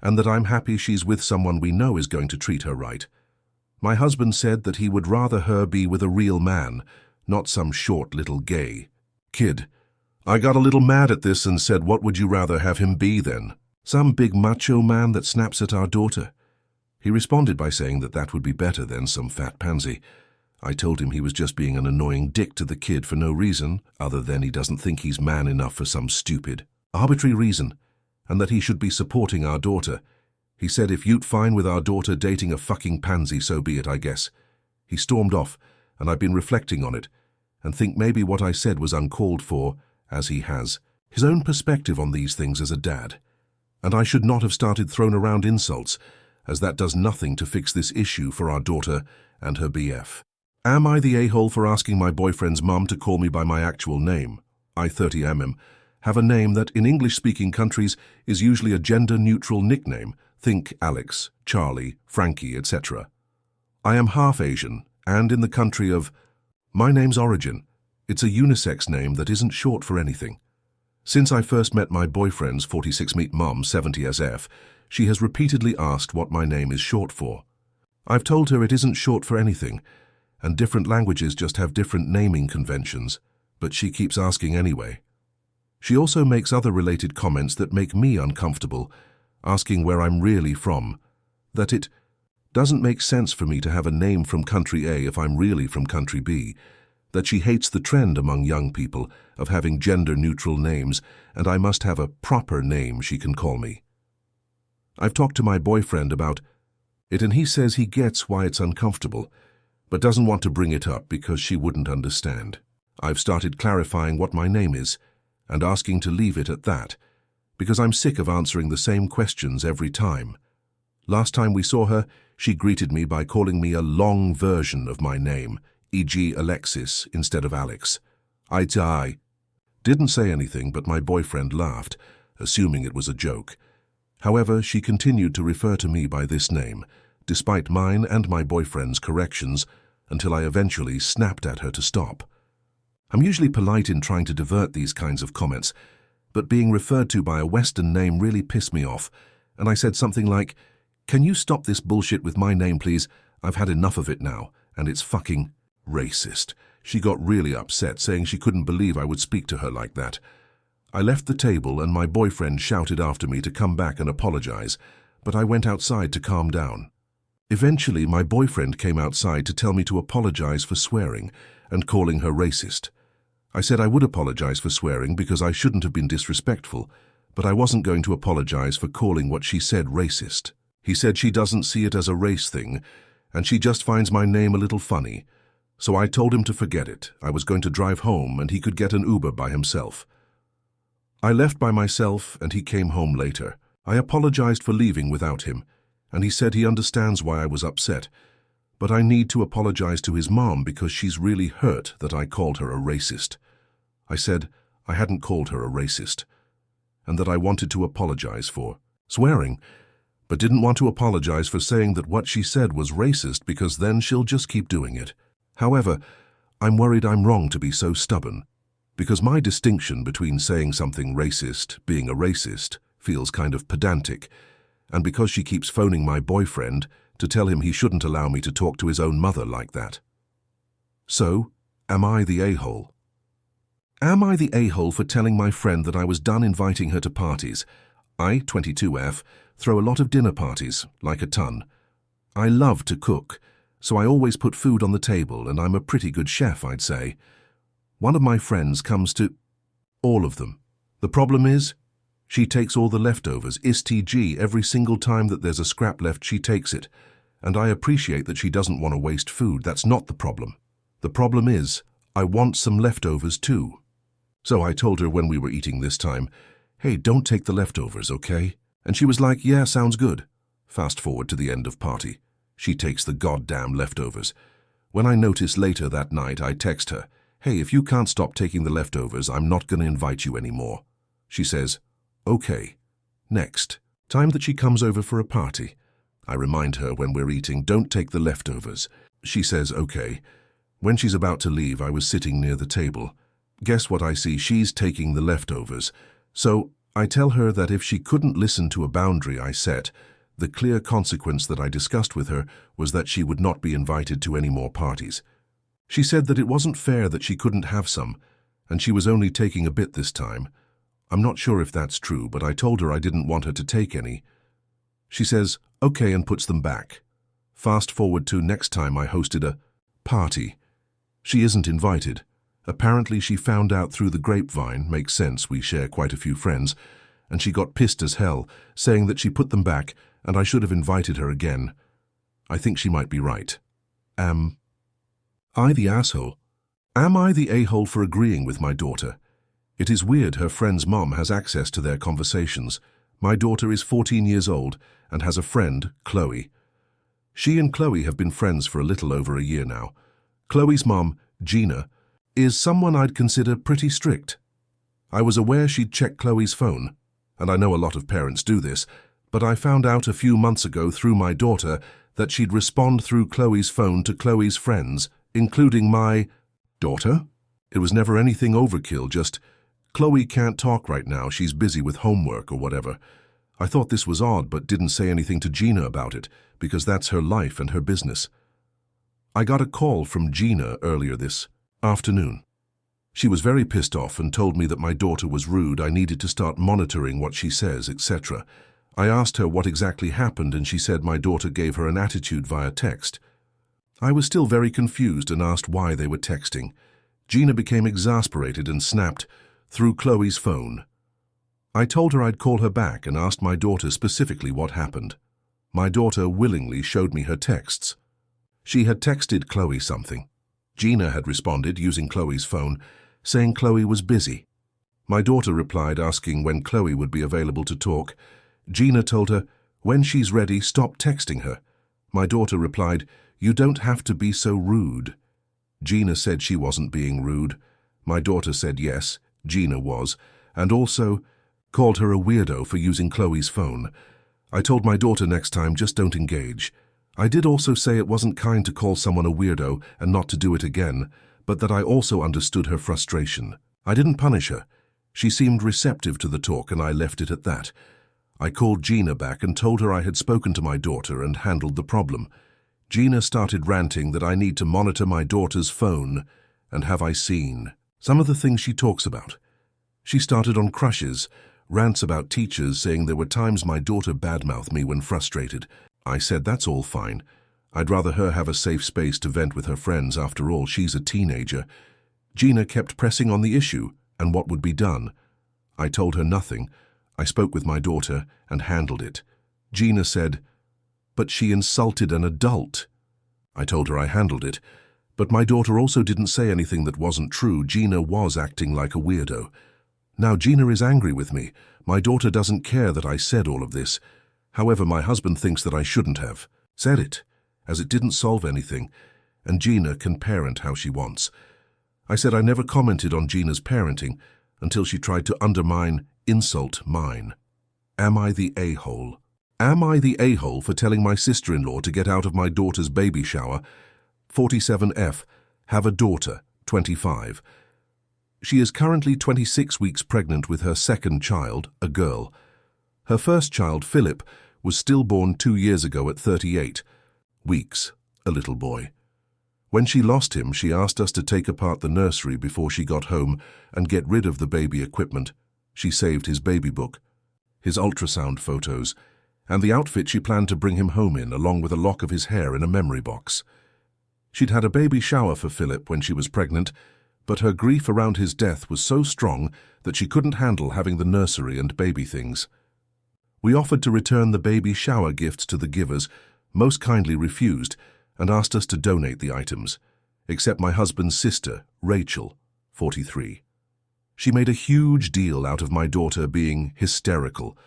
and that I'm happy she's with someone we know is going to treat her right. My husband said that he would rather her be with a real man, not some short little gay kid. I got a little mad at this and said, what would you rather have him be then? Some big macho man that snaps at our daughter? He responded by saying that that would be better than some fat pansy. I told him he was just being an annoying dick to the kid for no reason, other than he doesn't think he's man enough for some stupid, arbitrary reason. and that he should be supporting our daughter. He said if you'd fine with our daughter dating a fucking pansy, so be it, I guess. He stormed off, and I've been reflecting on it, and think maybe what I said was uncalled for, as he has his own perspective on these things as a dad. And I should not have started throwing around insults, as that does nothing to fix this issue for our daughter and her BF. Am I the a-hole for asking my boyfriend's mum to call me by my actual name? I, 30mm, have a name that in English-speaking countries is usually a gender-neutral nickname. Think Alex, Charlie, Frankie, etc. I am half Asian, and in the country of my name's origin, it's a unisex name that isn't short for anything. Since I first met my boyfriend's 46-meet mum, 70SF, she has repeatedly asked what my name is short for. I've told her it isn't short for anything, and different languages just have different naming conventions, but she keeps asking anyway. She also makes other related comments that make me uncomfortable, asking where I'm really from, that it doesn't make sense for me to have a name from country A if I'm really from country B, that she hates the trend among young people of having gender-neutral names, and I must have a proper name she can call me. I've talked to my boyfriend about it, and he says he gets why it's uncomfortable, but doesn't want to bring it up because she wouldn't understand. I've started clarifying what my name is, and asking to leave it at that, because I'm sick of answering the same questions every time. Last time we saw her, she greeted me by calling me a long version of my name, e.g. Alexis instead of Alex. I didn't say anything, but my boyfriend laughed, assuming it was a joke. However, she continued to refer to me by this name, despite mine and my boyfriend's corrections, until I eventually snapped at her to stop. I'm usually polite in trying to divert these kinds of comments, but being referred to by a Western name really pissed me off, and I said something like, "Can you stop this bullshit with my name, please? I've had enough of it now, and it's fucking racist." She got really upset, saying she couldn't believe I would speak to her like that. I left the table and my boyfriend shouted after me to come back and apologize, but I went outside to calm down. Eventually, my boyfriend came outside to tell me to apologize for swearing and calling her racist. I said I would apologize for swearing because I shouldn't have been disrespectful, but I wasn't going to apologize for calling what she said racist. He said she doesn't see it as a race thing, and she just finds my name a little funny. So I told him to forget it. I was going to drive home and he could get an Uber by himself. I left by myself and he came home later. I apologized for leaving without him, and he said he understands why I was upset, but I need to apologize to his mom because she's really hurt that I called her a racist. I said I hadn't called her a racist, and that I wanted to apologize for swearing, but didn't want to apologize for saying that what she said was racist because then she'll just keep doing it. However, I'm worried I'm wrong to be so stubborn, because my distinction between saying something racist, being a racist, feels kind of pedantic, and because she keeps phoning my boyfriend to tell him he shouldn't allow me to talk to his own mother like that. So, am I the a-hole? Am I the a-hole for telling my friend that I was done inviting her to parties? I, 22F, throw a lot of dinner parties, like a ton. I love to cook, so I always put food on the table, and I'm a pretty good chef, I'd say. One of my friends comes to all of them. The problem is, she takes all the leftovers, istg, every single time that there's a scrap left, she takes it. And I appreciate that she doesn't want to waste food, that's not the problem. The problem is, I want some leftovers too. So I told her when we were eating this time, "Hey, don't take the leftovers, okay?" And she was like, "Yeah, sounds good." Fast forward to the end of party. She takes the goddamn leftovers. When I notice later that night, I text her, "Hey, if you can't stop taking the leftovers, I'm not going to invite you anymore." She says, "Okay." Next, time that she comes over for a party. I remind her when we're eating, "Don't take the leftovers." She says, "Okay." When she's about to leave, I was sitting near the table. Guess what I see? She's taking the leftovers. So I tell her that if she couldn't listen to a boundary I set, the clear consequence that I discussed with her was that she would not be invited to any more parties. She said that it wasn't fair that she couldn't have some, and she was only taking a bit this time. I'm not sure if that's true, but I told her I didn't want her to take any. She says, "Okay," and puts them back. Fast forward to next time I hosted a party. She isn't invited. Apparently she found out through the grapevine, makes sense, we share quite a few friends, and she got pissed as hell, saying that she put them back and I should have invited her again. I think she might be right. Am I the asshole? Am I the a-hole for agreeing with my daughter? It is weird her friend's mom has access to their conversations. My daughter is 14 years old and has a friend, Chloe. She and Chloe have been friends for a little over a year now. Chloe's mom, Gina, is someone I'd consider pretty strict. I was aware she'd check Chloe's phone, and I know a lot of parents do this, but I found out a few months ago through my daughter that she'd respond through Chloe's phone to Chloe's friends, including my daughter? It was never anything overkill, just, Chloe can't talk right now, she's busy with homework or whatever. I thought this was odd but didn't say anything to Gina about it, because that's her life and her business. I got a call from Gina earlier this afternoon. She was very pissed off and told me that my daughter was rude, I needed to start monitoring what she says, etc. I asked her what exactly happened and she said my daughter gave her an attitude via text. I was still very confused and asked why they were texting. Gina became exasperated and snapped through Chloe's phone. I told her I'd call her back and asked my daughter specifically what happened. My daughter willingly showed me her texts. She had texted Chloe something. Gina had responded using Chloe's phone, saying Chloe was busy. My daughter replied asking when Chloe would be available to talk. Gina told her, when she's ready, stop texting her. My daughter replied, you don't have to be so rude. Gina said she wasn't being rude. My daughter said yes, Gina was, and also called her a weirdo for using Chloe's phone. I told my daughter next time, just don't engage. I did also say it wasn't kind to call someone a weirdo and not to do it again, but that I also understood her frustration. I didn't punish her. She seemed receptive to the talk and I left it at that. I called Gina back and told her I had spoken to my daughter and handled the problem. Gina started ranting that I need to monitor my daughter's phone, and have I seen some of the things she talks about. She started on crushes, rants about teachers, saying there were times my daughter badmouthed me when frustrated. I said that's all fine. I'd rather her have a safe space to vent with her friends, after all she's a teenager. Gina kept pressing on the issue and what would be done. I told her nothing. I spoke with my daughter and handled it. Gina said, but she insulted an adult. I told her I handled it, but my daughter also didn't say anything that wasn't true. Gina was acting like a weirdo. Now Gina is angry with me. My daughter doesn't care that I said all of this. However, my husband thinks that I shouldn't have said it, as it didn't solve anything, and Gina can parent how she wants. I said I never commented on Gina's parenting until she tried to undermine, insult mine. Am I the a-hole? Am I the a-hole for telling my sister-in-law to get out of my daughter's baby shower? 47F, have a daughter, 25. She is currently 26 weeks pregnant with her second child, a girl. Her first child, Philip, was stillborn 2 years ago at 38 weeks, a little boy. When she lost him, she asked us to take apart the nursery before she got home and get rid of the baby equipment. She saved his baby book, his ultrasound photos, and the outfit she planned to bring him home in, along with a lock of his hair in a memory box. She'd had a baby shower for Philip when she was pregnant, but her grief around his death was so strong that she couldn't handle having the nursery and baby things. We offered to return the baby shower gifts to the givers, most kindly refused, and asked us to donate the items, except my husband's sister, Rachel, 43. She made a huge deal out of my daughter being hysterical,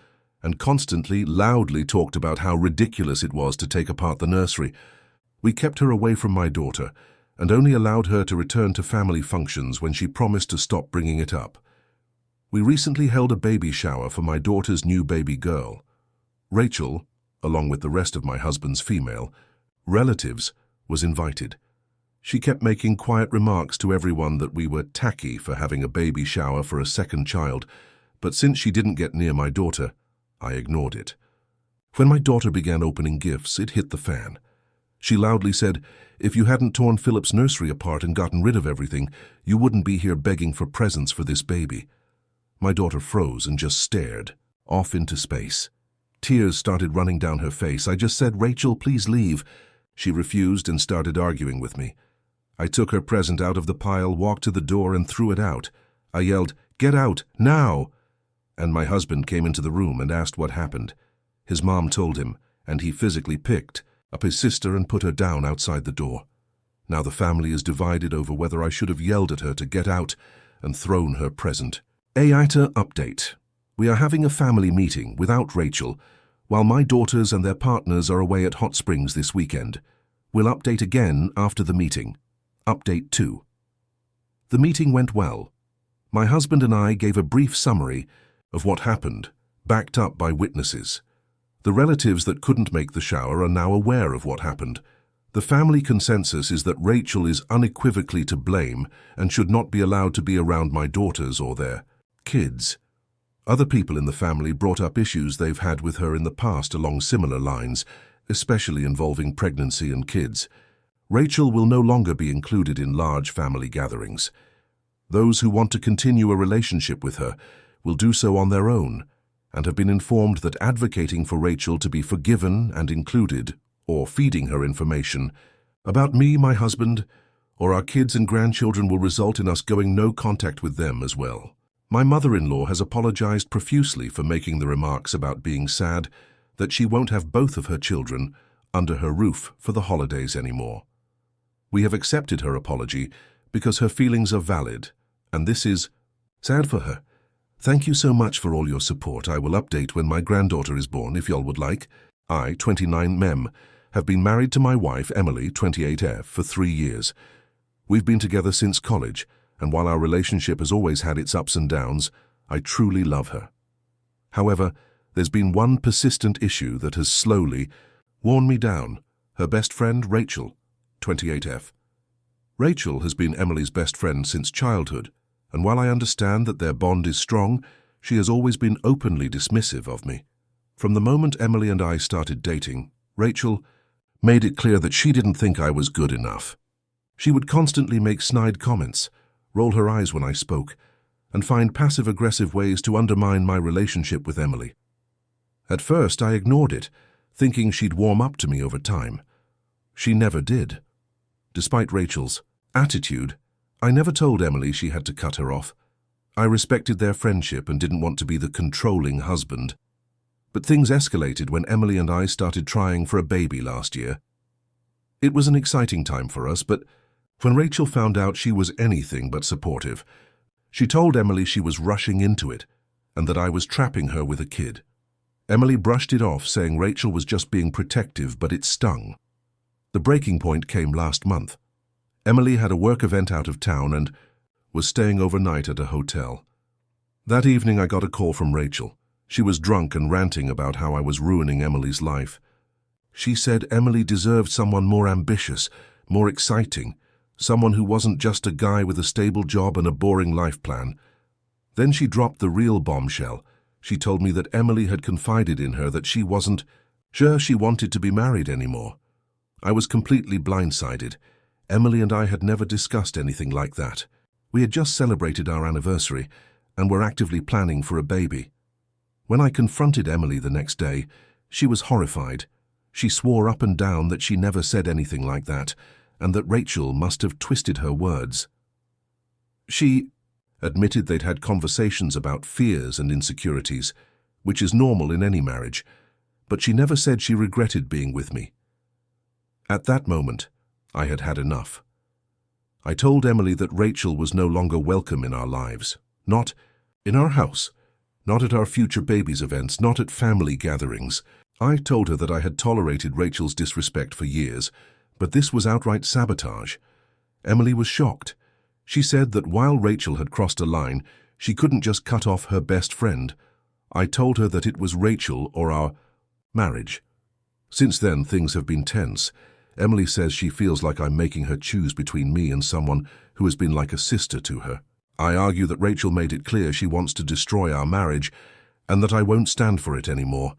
and constantly, loudly talked about how ridiculous it was to take apart the nursery. We kept her away from my daughter, and only allowed her to return to family functions when she promised to stop bringing it up. We recently held a baby shower for my daughter's new baby girl. Rachel, along with the rest of my husband's female relatives, was invited. She kept making quiet remarks to everyone that we were tacky for having a baby shower for a second child, but since she didn't get near my daughter, I ignored it. When my daughter began opening gifts, it hit the fan. She loudly said, if you hadn't torn Philip's nursery apart and gotten rid of everything, you wouldn't be here begging for presents for this baby. My daughter froze and just stared off into space. Tears started running down her face. I just said, Rachel, please leave. She refused and started arguing with me. I took her present out of the pile, walked to the door and threw it out. I yelled, get out, now! and my husband came into the room and asked what happened. His mom told him, and he physically picked up his sister and put her down outside the door. Now the family is divided over whether I should have yelled at her to get out and thrown her present. Aita update. We are having a family meeting without Rachel, while my daughters and their partners are away at Hot Springs this weekend. We'll update again after the meeting. Update 2. The meeting went well. My husband and I gave a brief summary of what happened, backed up by witnesses. The relatives that couldn't make the shower are now aware of what happened. The family consensus is that Rachel is unequivocally to blame and should not be allowed to be around my daughters or their kids. Other people in the family brought up issues they've had with her in the past along similar lines, especially involving pregnancy and kids. Rachel will no longer be included in large family gatherings. Those who want to continue a relationship with her will do so on their own, and have been informed that advocating for Rachel to be forgiven and included, or feeding her information about me, my husband, or our kids and grandchildren will result in us going no contact with them as well. My mother-in-law has apologized profusely for making the remarks about being sad that she won't have both of her children under her roof for the holidays anymore. We have accepted her apology because her feelings are valid, and this is sad for her. Thank you so much for all your support. I will update when my granddaughter is born if y'all would like. I, 29 Mem, have been married to my wife, Emily, 28F, for 3 years. We've been together since college, and while our relationship has always had its ups and downs, I truly love her. However, there's been one persistent issue that has slowly worn me down. Her best friend, Rachel, 28F. Rachel has been Emily's best friend since childhood, and while I understand that their bond is strong, she has always been openly dismissive of me. From the moment Emily and I started dating, Rachel made it clear that she didn't think I was good enough. She would constantly make snide comments, roll her eyes when I spoke, and find passive-aggressive ways to undermine my relationship with Emily. At first, I ignored it, thinking she'd warm up to me over time. She never did. Despite Rachel's attitude, I never told Emily she had to cut her off. I respected their friendship and didn't want to be the controlling husband. But things escalated when Emily and I started trying for a baby last year. It was an exciting time for us, but when Rachel found out she was anything but supportive, she told Emily she was rushing into it and that I was trapping her with a kid. Emily brushed it off, saying Rachel was just being protective, but it stung. The breaking point came last month. Emily had a work event out of town and was staying overnight at a hotel. That evening I got a call from Rachel. She was drunk and ranting about how I was ruining Emily's life. She said Emily deserved someone more ambitious, more exciting, someone who wasn't just a guy with a stable job and a boring life plan. Then she dropped the real bombshell. She told me that Emily had confided in her that she wasn't sure she wanted to be married anymore. I was completely blindsided. Emily and I had never discussed anything like that. We had just celebrated our anniversary and were actively planning for a baby. When I confronted Emily the next day, she was horrified. She swore up and down that she never said anything like that, and that Rachel must have twisted her words. She admitted they'd had conversations about fears and insecurities, which is normal in any marriage, but she never said she regretted being with me. At that moment, I had had enough. I told Emily that Rachel was no longer welcome in our lives, not in our house, not at our future babies' events, not at family gatherings. I told her that I had tolerated Rachel's disrespect for years, but this was outright sabotage. Emily was shocked. She said that while Rachel had crossed a line, she couldn't just cut off her best friend. I told her that it was Rachel or our marriage. Since then, things have been tense. Emily says she feels like I'm making her choose between me and someone who has been like a sister to her. I argue that Rachel made it clear she wants to destroy our marriage and that I won't stand for it anymore.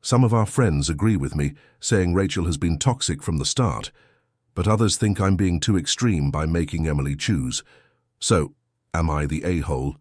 Some of our friends agree with me, saying Rachel has been toxic from the start, but others think I'm being too extreme by making Emily choose. So, am I the a-hole?